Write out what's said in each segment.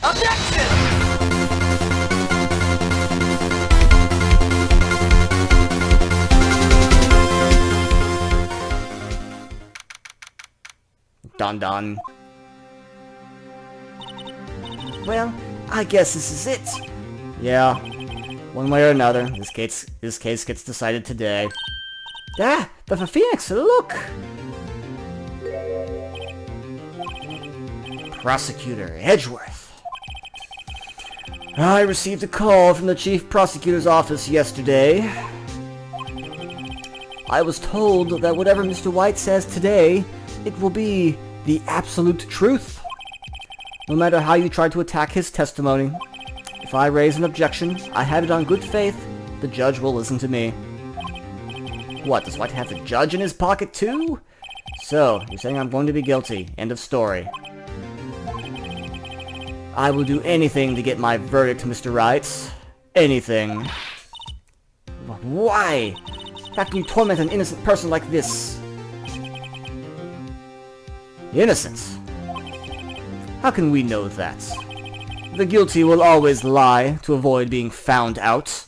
Objection! Dun dun. Well, I guess this is it. Yeah. One way or another, this case gets decided today. Ah, but for Phoenix, look! Prosecutor Edgeworth. I received a call from the Chief Prosecutor's office yesterday. I was told that whatever Mr. White says today, it will be the absolute truth. No matter how you try to attack his testimony. If I raise an objection, I have it on good faith, the judge will listen to me. What, does White have the judge in his pocket too? So, you're saying I'm going to be guilty. End of story. I will do anything to get my verdict, Mr. Wright. Anything. But why? How can you torment an innocent person like this? Innocent? How can we know that? The guilty will always lie to avoid being found out.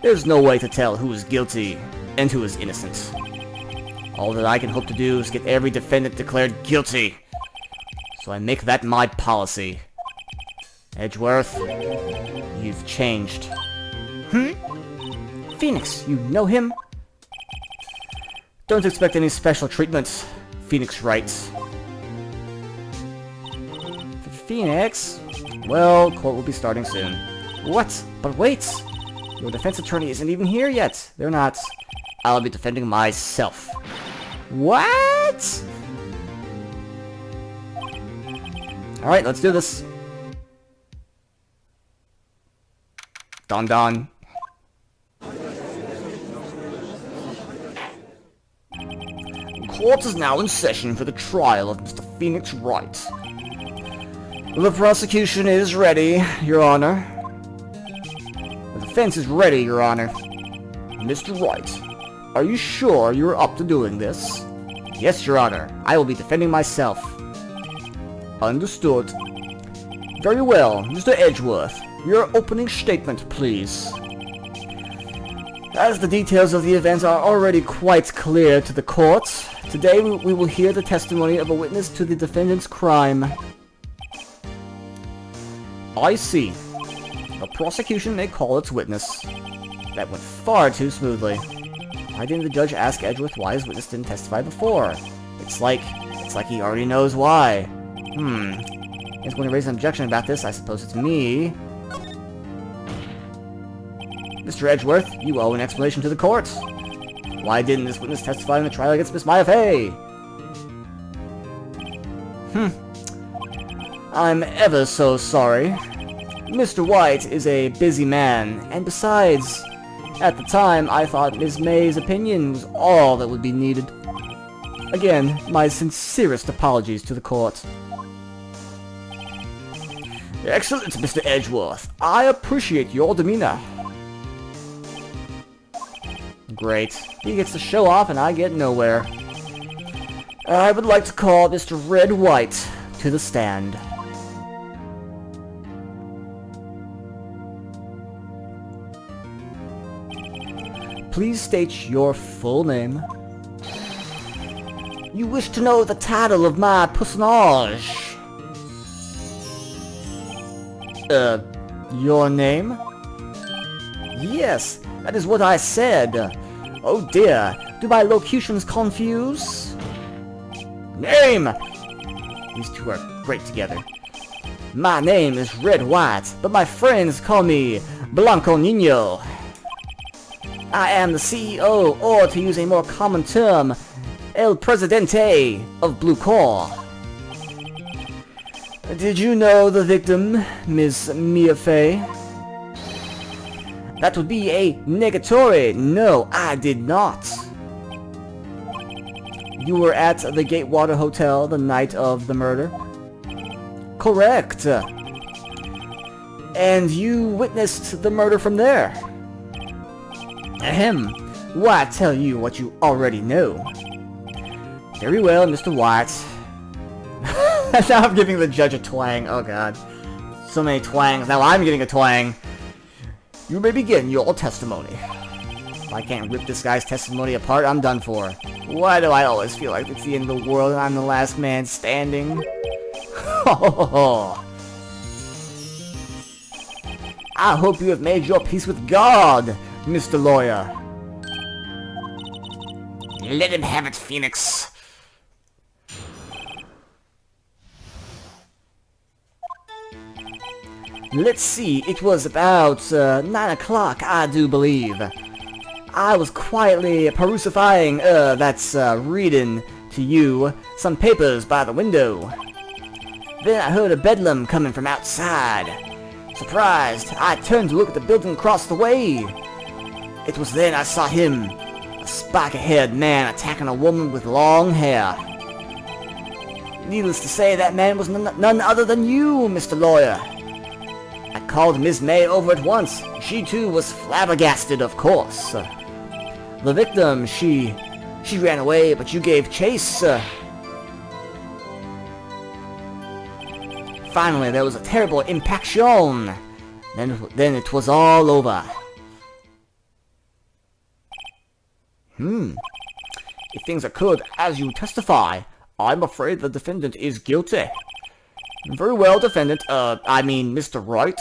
There's no way to tell who is guilty and who is innocent. All that I can hope to do is get every defendant declared guilty. So I make that my policy. Edgeworth, you've changed. Phoenix, you know him? Don't expect any special treatment, Phoenix writes. Phoenix? Well, court will be starting soon. What? But wait! Your defense attorney isn't even here yet. They're not. I'll be defending myself. What? Alright, let's do this. Dun dun. Court is now in session for the trial of Mr. Phoenix Wright. The prosecution is ready, Your Honor. The defense is ready, Your Honor. Mr. Wright, are you sure you're up to doing this? Yes, Your Honor. I will be defending myself. Understood. Very well, Mr. Edgeworth. Your opening statement, please. As the details of the event are already quite clear to the court, today we will hear the testimony of a witness to the defendant's crime. I see. The prosecution may call its witness. That went far too smoothly. Why didn't the judge ask Edgeworth why his witness didn't testify before? It's like he already knows why. He's going to raise an objection about this. I suppose it's me. Mr. Edgeworth, you owe an explanation to the court. Why didn't this witness testify in the trial against Miss Maya Fey? I'm ever so sorry. Mr. White is a busy man, and besides, at the time I thought Miss May's opinion was all that would be needed. Again, my sincerest apologies to the court. Excellent, Mr. Edgeworth. I appreciate your demeanor. Great. He gets to show off and I get nowhere. I would like to call Mr. Red White to the stand. Please state your full name. You wish to know the title of my personage? Your name? Yes, that is what I said. Oh dear, do my locutions confuse? Name! These two are great together. My name is Red White, but my friends call me Blanco Nino. I am the CEO, or to use a more common term, El Presidente of Blue Corps. Did you know the victim, Miss Mia Fey? That would be a negatory. No, I did not. You were at the Gatewater Hotel the night of the murder? Correct. And you witnessed the murder from there? Ahem. Why tell you what you already know? Very well, Mr. White. Now I'm giving the judge a twang. Oh god. So many twangs. Now I'm getting a twang. You may begin your testimony. If I can't rip this guy's testimony apart, I'm done for. Why do I always feel like it's the end of the world and I'm the last man standing? I hope you have made your peace with God, Mr. Lawyer. Let him have it, Phoenix. Let's see, it was about 9 o'clock, I do believe. I was quietly perusifying, reading to you some papers by the window. Then I heard a bedlam coming from outside. Surprised, I turned to look at the building across the way. It was then I saw him, a spiky-haired man attacking a woman with long hair. Needless to say, that man was none other than you, Mr. Lawyer. I called Miss May over at once. She too was flabbergasted, of course. The victim, she ran away, but you gave chase. Finally, there was a terrible impaction. Then it was all over. If things occurred as you testify, I'm afraid the defendant is guilty. Very well, defendant. Mr. Wright.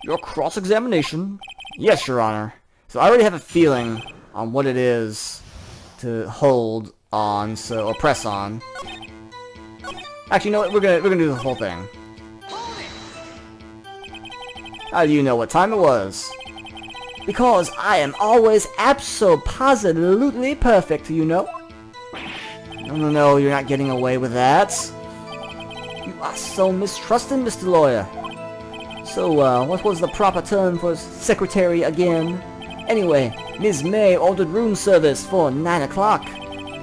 Your cross-examination. Yes, Your Honor. So I already have a feeling on what it is to hold on, or press on. Actually, you know what? We're gonna do the whole thing. How do you know what time it was? Because I am always abso-positively perfect, you know? No, you're not getting away with that. You are so mistrusting, Mr. Lawyer. So, what was the proper term for secretary again? Anyway, Ms. May ordered room service for 9 o'clock.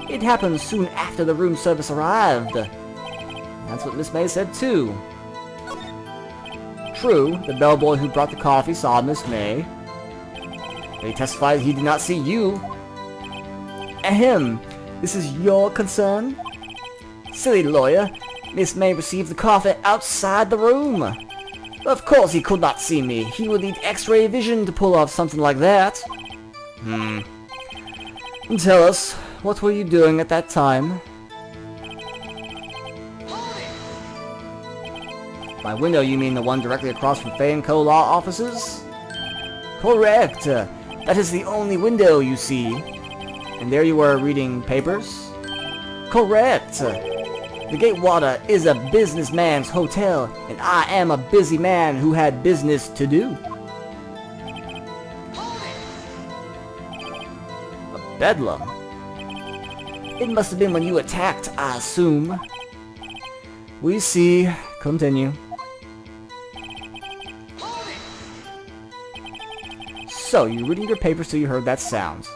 It happened soon after the room service arrived. That's what Miss May said, too. True, the bellboy who brought the coffee saw Miss May. But he testified he did not see you. Ahem, this is your concern? Silly lawyer, Miss May received the coffee outside the room. Of course he could not see me. He would need X-ray vision to pull off something like that. Tell us, what were you doing at that time? By window, you mean the one directly across from Fay & Co. law offices? Correct. That is the only window you see. And there you were reading papers? Correct. The Gatewater is a businessman's hotel, and I am a busy man who had business to do. A bedlam? It must have been when you attacked, I assume. We see. Continue. So, you're reading your papers till you heard that sound.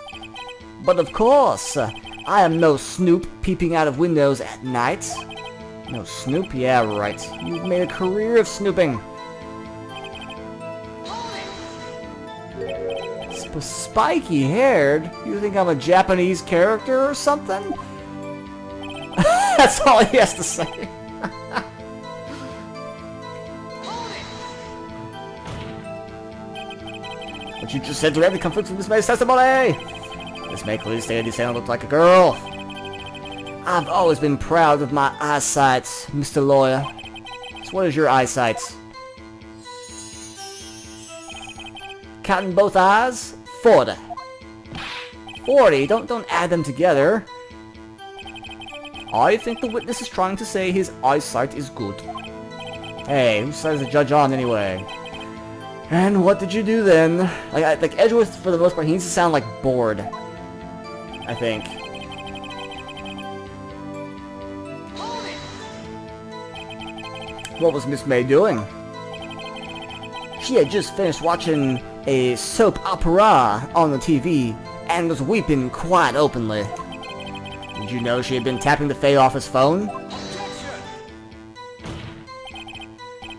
But of course, I am no snoop peeping out of windows at night. No snoop? Yeah, right. You've made a career of snooping. Spiky-haired? You think I'm a Japanese character or something? That's all he has to say. What you just said directly conflicts with Miss May's testimony! Miss May clearly stated he sounded looked like a girl. I've always been proud of my eyesight, Mr. Lawyer. So what is your eyesight? Counting both eyes? 40. 40? Don't add them together. I think the witness is trying to say his eyesight is good. Hey, whose side is the judge on anyway? And what did you do then? Like Edgeworth, for the most part, he needs to sound like bored. I think. What was Miss May doing? She had just finished watching a soap opera on the TV and was weeping quite openly. Did you know she had been tapping the Fay office phone?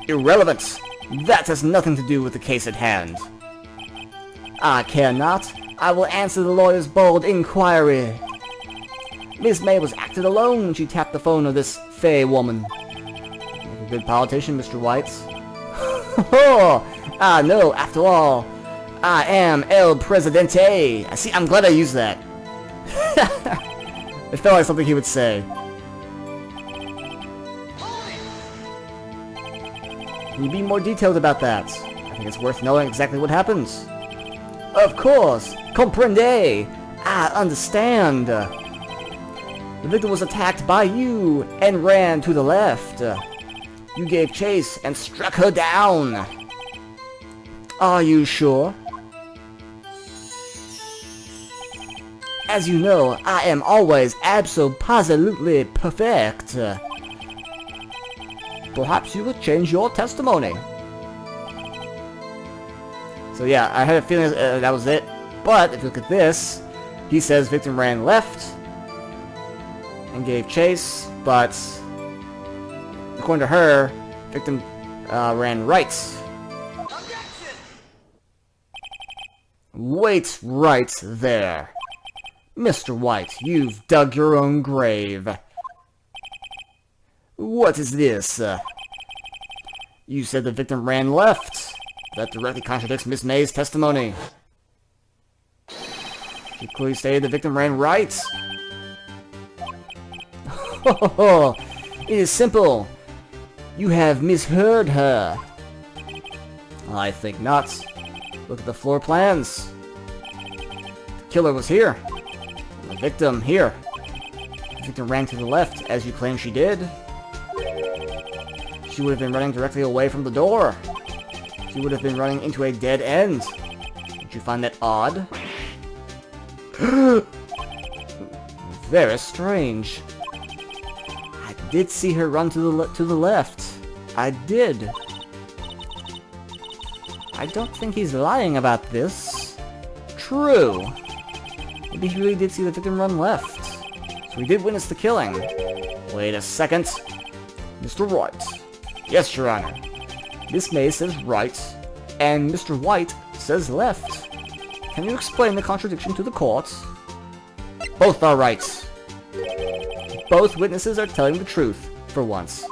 Irrelevant. That has nothing to do with the case at hand. I care not. I will answer the lawyer's bold inquiry. Miss May was acted alone when she tapped the phone of this Fay woman. Like a good politician, Mr. White. Oh, no, after all, I am El Presidente. See, I'm glad I used that. It felt like something he would say. Can you be more detailed about that? I think it's worth knowing exactly what happens. Of course, comprende. I understand. The victim was attacked by you and ran to the left. You gave chase and struck her down. Are you sure? As you know, I am always absolutely perfect. Perhaps you would change your testimony. So yeah, I had a feeling that was it. But if you look at this, he says victim ran left and gave chase, but according to her, victim ran right. Wait right there. Mr. White, you've dug your own grave. What is this? You said the victim ran left. That directly contradicts Miss May's testimony. She clearly stated the victim ran right. It is simple. You have misheard her. I think not. Look at the floor plans. The killer was here. The victim here. The victim ran to the left, as you claim she did. She would have been running directly away from the door. She would have been running into a dead end. Don't you find that odd? Very strange. I did see her run to the left. I did. I don't think he's lying about this. True. Maybe he really did see the victim run left. So he did witness the killing. Wait a second. Mr. Wright. Yes, Your Honor. Miss May says right, and Mr. White says left. Can you explain the contradiction to the court? Both are right. Both witnesses are telling the truth, for once.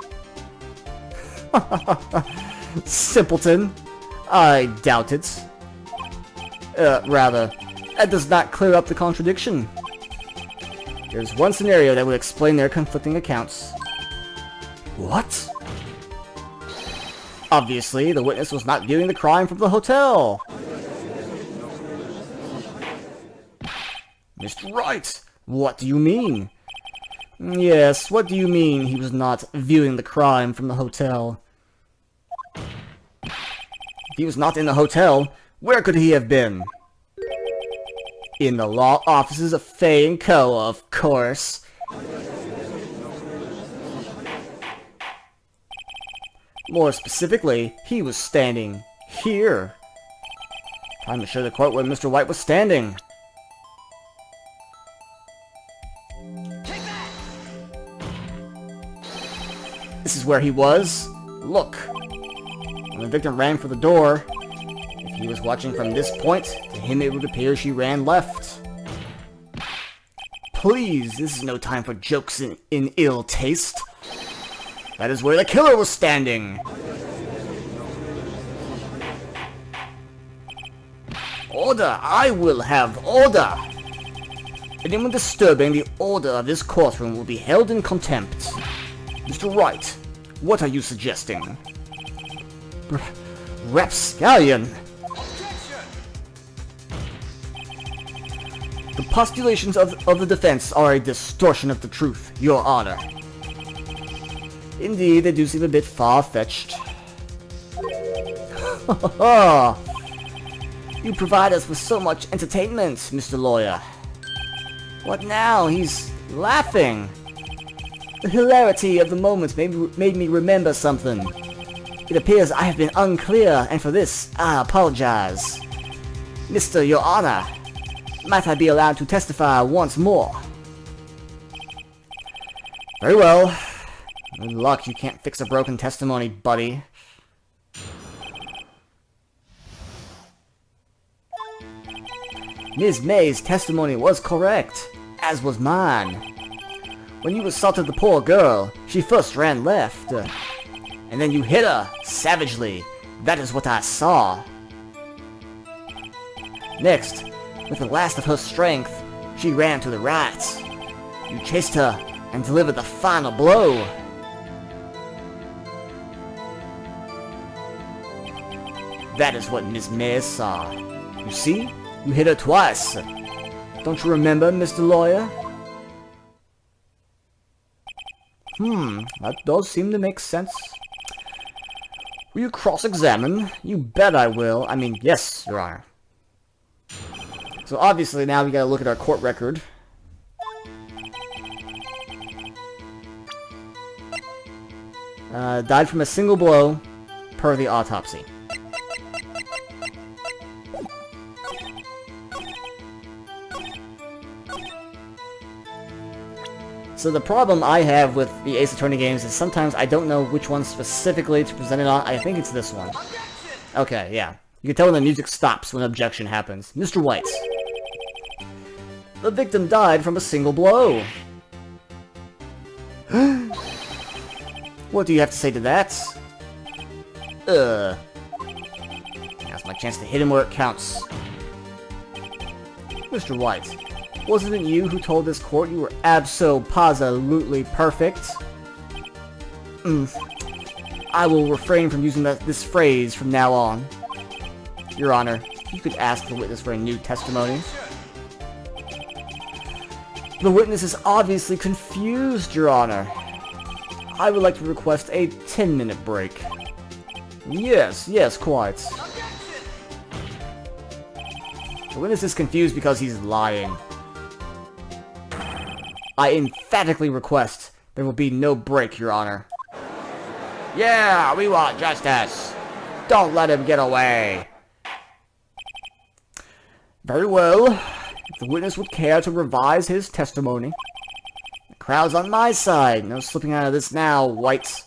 Simpleton. I doubt it. Rather, that does not clear up the contradiction. There's one scenario that would explain their conflicting accounts. What? Obviously, the witness was not viewing the crime from the hotel. Mr. Wright, what do you mean? Yes, what do you mean he was not viewing the crime from the hotel? If he was not in the hotel, where could he have been? In the law offices of Fay & Co., of course. More specifically, he was standing here. Time to show the court where Mr. White was standing. This is where he was. Look. When the victim ran for the door, if he was watching from this point, to him it would appear she ran left. Please, this is no time for jokes in ill taste. That is where the killer was standing! Order! I will have order! Anyone disturbing the order of this courtroom will be held in contempt. Mr. Wright, what are you suggesting? Rapscallion! The postulations of the defense are a distortion of the truth, Your Honor. Indeed, they do seem a bit far-fetched. You provide us with so much entertainment, Mr. Lawyer. What now? He's laughing. The hilarity of the moment made me remember something. It appears I have been unclear, and for this, I apologize. Mr. Your Honor, might I be allowed to testify once more? Very well. Good luck, you can't fix a broken testimony, buddy. Ms. May's testimony was correct, as was mine. When you assaulted the poor girl, she first ran left, and then you hit her, savagely, That is what I saw. Next, with the last of her strength, she ran to the right. You chased her and delivered the final blow. That is what Miss Mays saw. You see? You hit her twice. Don't you remember, Mr. Lawyer? That does seem to make sense. Will you cross-examine? You bet I will. I mean, yes, Your Honor. So obviously now we gotta look at our court record. Died from a single blow, per the autopsy. So the problem I have with the Ace Attorney games is sometimes I don't know which one specifically to present it on. I think it's this one. Okay, yeah. You can tell when the music stops when objection happens. Mr. White. The victim died from a single blow. What do you have to say to that? Now's my chance to hit him where it counts. Mr. White. Wasn't it you who told this court you were abso-positively perfect? I will refrain from using this phrase from now on. Your Honor, you could ask the witness for a new testimony. The witness is obviously confused, Your Honor. I would like to request a 10-minute break. Yes, quite. The witness is confused because he's lying. I emphatically request there will be no break, Your Honor. Yeah, we want justice. Don't let him get away. Very well. If the witness would care to revise his testimony. The crowd's on my side. No slipping out of this now, White.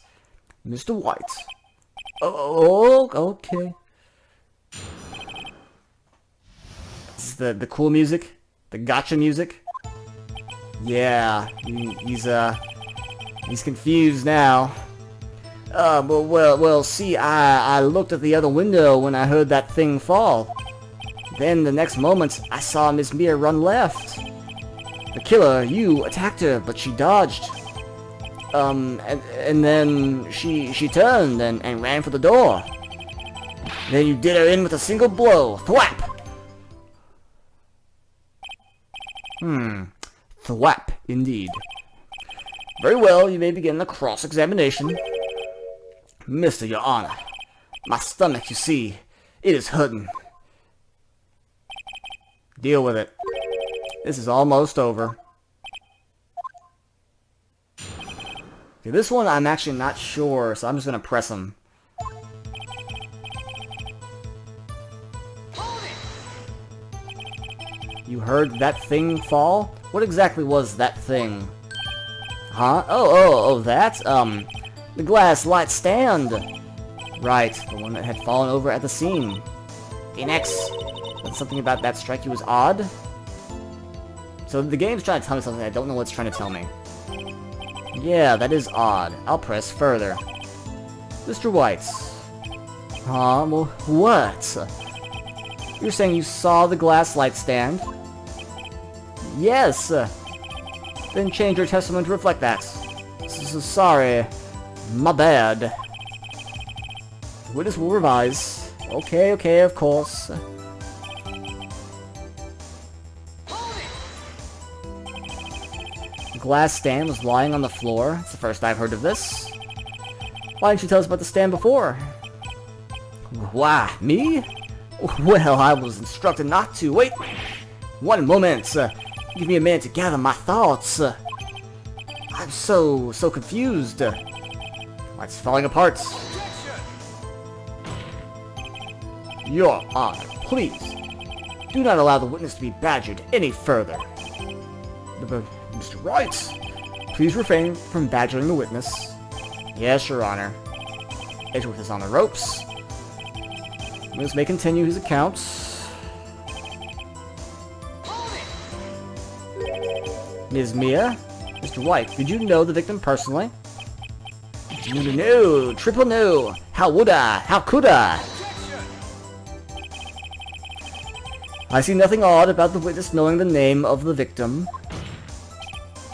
Mr. White. Oh, okay. This is the cool music? The gotcha music? Yeah, he's confused now. Well, see, I looked at the other window when I heard that thing fall. Then, the next moment, I saw Miss Mia run left. The killer, you, attacked her, but she dodged. And then she turned and ran for the door. Then you did her in with a single blow. Thwap! Thwap, indeed. Very well, you may begin the cross-examination. Mr. Your Honor, my stomach, you see, it is hurting. Deal with it. This is almost over. Okay, this one I'm actually not sure, so I'm just gonna press him. You heard that thing fall? What exactly was that thing? Huh? Oh, that? The glass light stand! Right, the one that had fallen over at the scene. Phoenix, but something about that strike you was odd? So the game's trying to tell me something I don't know what it's trying to tell me. Yeah, that is odd. I'll press further. Mr. White. Huh? Well, what? You're saying you saw the glass light stand? Yes! Then change your testimony to reflect that. Sorry. My bad. The witness will revise. Okay, of course. The glass stand was lying on the floor. It's the first I've heard of this. Why didn't you tell us about the stand before? Why, me? Well, I was instructed not to. Wait! One moment! Give me a minute to gather my thoughts. I'm so confused. It's falling apart. Your Honor, please, do not allow the witness to be badgered any further. Mr. Wright, please refrain from badgering the witness. Yes, Your Honor. Edgeworth is on the ropes. The witness may continue his account. Ms. Mia? Mr. White, did you know the victim personally? No, no, no! Triple no! How would I? How could I? I see nothing odd about the witness knowing the name of the victim.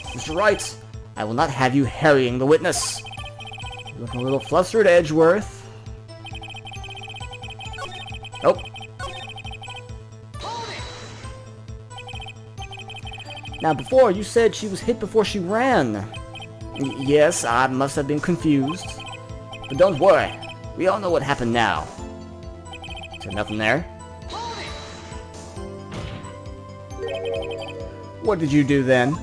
Mr. Wright, I will not have you harrying the witness. You look a little flustered, Edgeworth. Oh. Now before, you said she was hit before she ran. Yes, I must have been confused. But don't worry, we all know what happened now. Is there nothing there? What did you do then?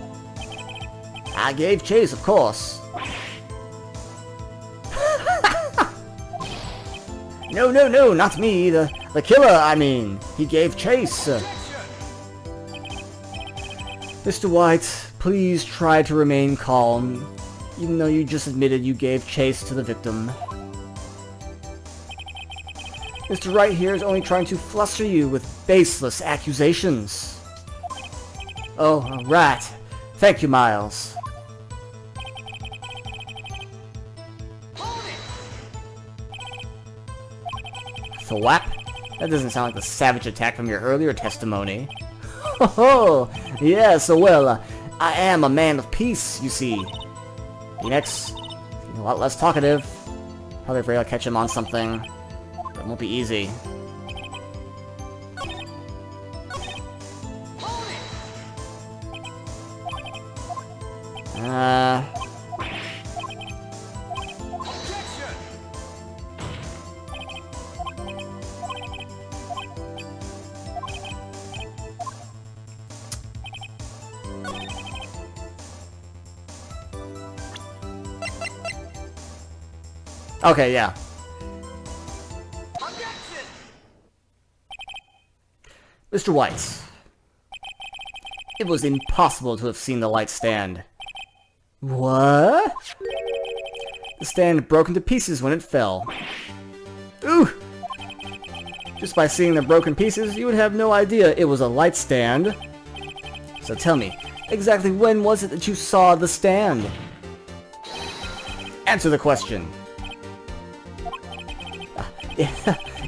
I gave chase, of course. No, no, no, not me. The killer, I mean. He gave chase. Mr. White, please try to remain calm, even though you just admitted you gave chase to the victim. Mr. Wright here is only trying to fluster you with baseless accusations. Oh, right. Thank you, Miles. Thwap? That doesn't sound like the savage attack from your earlier testimony. Oh, yes, well, I am a man of peace, you see. Phoenix, a lot less talkative. Probably afraid I'll catch him on something. But it won't be easy. Okay, yeah. Mr. White. It was impossible to have seen the light stand. What? The stand broke into pieces when it fell. Ooh! Just by seeing the broken pieces, you would have no idea it was a light stand. So tell me, exactly when was it that you saw the stand? Answer the question.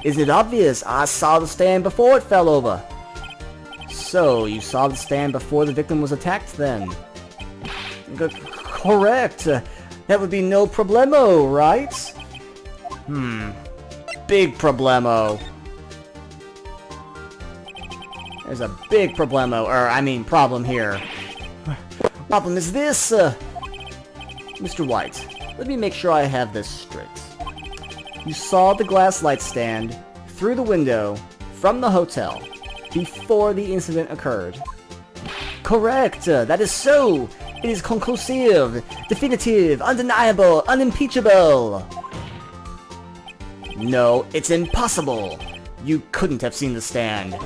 Is it obvious? I saw the stand before it fell over. So, you saw the stand before the victim was attacked then? Correct. That would be no problemo, right? Big problemo. There's a big problemo, problem here. Problem is this, Mr. White, let me make sure I have this straight. You saw the glass light stand through the window from the hotel before the incident occurred. Correct! That is so! It is conclusive, definitive, undeniable, unimpeachable! No, it's impossible! You couldn't have seen the stand.